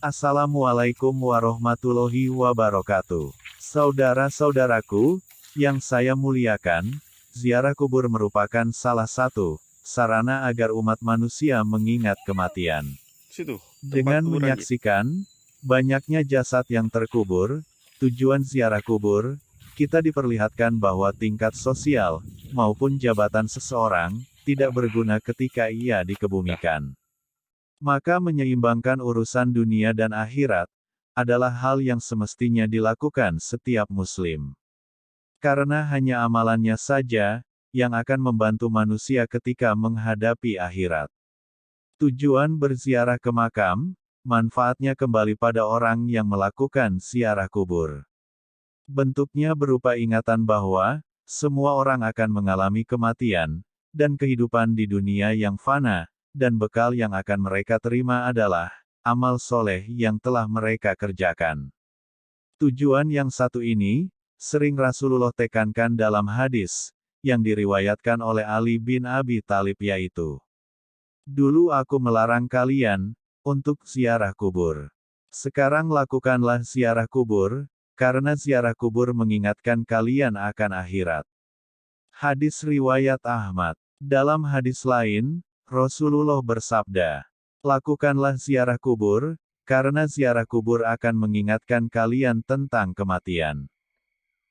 Assalamualaikum warahmatullahi wabarakatuh. Saudara-saudaraku, yang saya muliakan, ziarah kubur merupakan salah satu sarana agar umat manusia mengingat kematian. Situ, tempat Dengan kuburannya. menyaksikan banyaknya jasad yang terkubur, tujuan ziarah kubur, kita diperlihatkan bahwa tingkat sosial maupun jabatan seseorang tidak berguna ketika ia dikebumikan. Maka menyeimbangkan urusan dunia dan akhirat adalah hal yang semestinya dilakukan setiap muslim. Karena hanya amalannya saja yang akan membantu manusia ketika menghadapi akhirat. Tujuan berziarah ke makam, manfaatnya kembali pada orang yang melakukan ziarah kubur. Bentuknya berupa ingatan bahwa semua orang akan mengalami kematian dan kehidupan di dunia yang fana, dan bekal yang akan mereka terima adalah amal soleh yang telah mereka kerjakan. Tujuan yang satu ini sering Rasulullah tekankan dalam hadis yang diriwayatkan oleh Ali bin Abi Thalib, yaitu, "Dulu aku melarang kalian untuk ziarah kubur. Sekarang lakukanlah ziarah kubur, karena ziarah kubur mengingatkan kalian akan akhirat." Hadis riwayat Ahmad. Dalam hadis lain, Rasulullah bersabda, "Lakukanlah ziarah kubur, karena ziarah kubur akan mengingatkan kalian tentang kematian."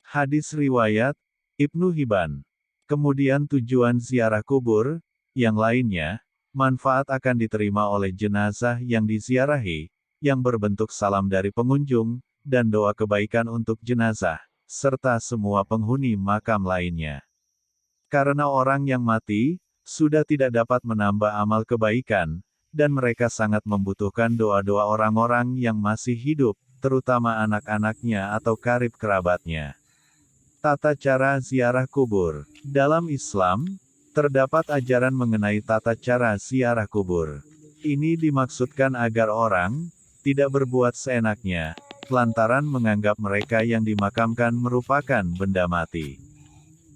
Hadis riwayat Ibnu Hibban. Kemudian tujuan ziarah kubur yang lainnya, manfaat akan diterima oleh jenazah yang diziarahi, yang berbentuk salam dari pengunjung, dan doa kebaikan untuk jenazah, serta semua penghuni makam lainnya. Karena orang yang mati sudah tidak dapat menambah amal kebaikan, dan mereka sangat membutuhkan doa-doa orang-orang yang masih hidup, terutama anak-anaknya atau karib kerabatnya. Tata cara ziarah kubur. Dalam Islam, terdapat ajaran mengenai tata cara ziarah kubur. Ini dimaksudkan agar orang tidak berbuat seenaknya, lantaran menganggap mereka yang dimakamkan merupakan benda mati.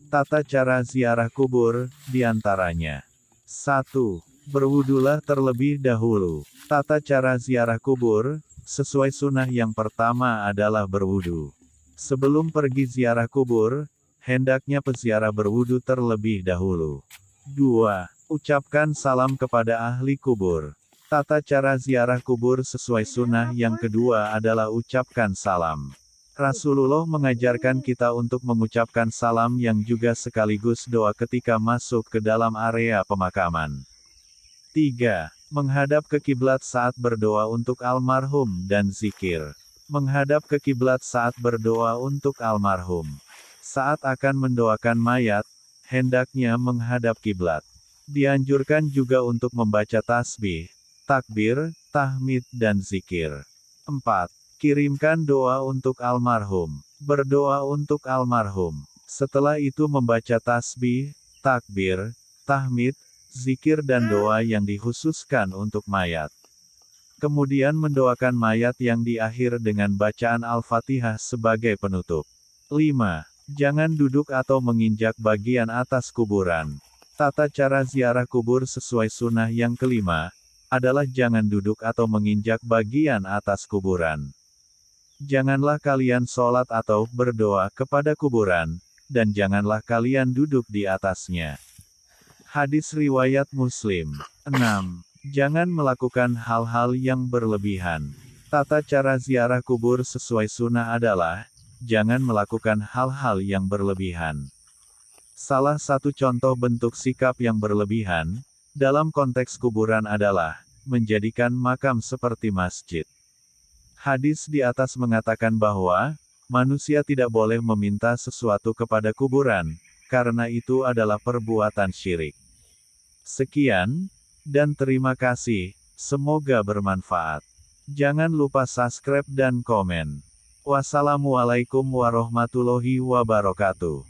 Tata cara ziarah kubur, diantaranya. 1. Berwudulah terlebih dahulu. Tata cara ziarah kubur, sesuai sunnah yang pertama adalah berwudu. Sebelum pergi ziarah kubur, hendaknya peziarah berwudu terlebih dahulu. 2. Ucapkan salam kepada ahli kubur. Tata cara ziarah kubur sesuai sunnah yang kedua adalah ucapkan salam. Rasulullah mengajarkan kita untuk mengucapkan salam yang juga sekaligus doa ketika masuk ke dalam area pemakaman. 3. Menghadap ke kiblat saat berdoa untuk almarhum dan zikir. Menghadap ke kiblat saat berdoa untuk almarhum. Saat akan mendoakan mayat, hendaknya menghadap kiblat. Dianjurkan juga untuk membaca tasbih, takbir, tahmid dan zikir. 4. Kirimkan doa untuk almarhum. Berdoa untuk almarhum. Setelah itu membaca tasbih, takbir, tahmid, zikir dan doa yang dikhususkan untuk mayat. Kemudian mendoakan mayat yang di akhir dengan bacaan Al-Fatihah sebagai penutup. 5. Jangan duduk atau menginjak bagian atas kuburan. Tata cara ziarah kubur sesuai sunnah yang kelima adalah jangan duduk atau menginjak bagian atas kuburan. Janganlah kalian sholat atau berdoa kepada kuburan, dan janganlah kalian duduk di atasnya. Hadis riwayat Muslim. 6. Jangan melakukan hal-hal yang berlebihan. Tata cara ziarah kubur sesuai sunnah adalah, jangan melakukan hal-hal yang berlebihan. Salah satu contoh bentuk sikap yang berlebihan, dalam konteks kuburan adalah, menjadikan makam seperti masjid. Hadis di atas mengatakan bahwa, manusia tidak boleh meminta sesuatu kepada kuburan, karena itu adalah perbuatan syirik. Sekian, dan terima kasih, semoga bermanfaat. Jangan lupa subscribe dan komen. Wassalamualaikum warahmatullahi wabarakatuh.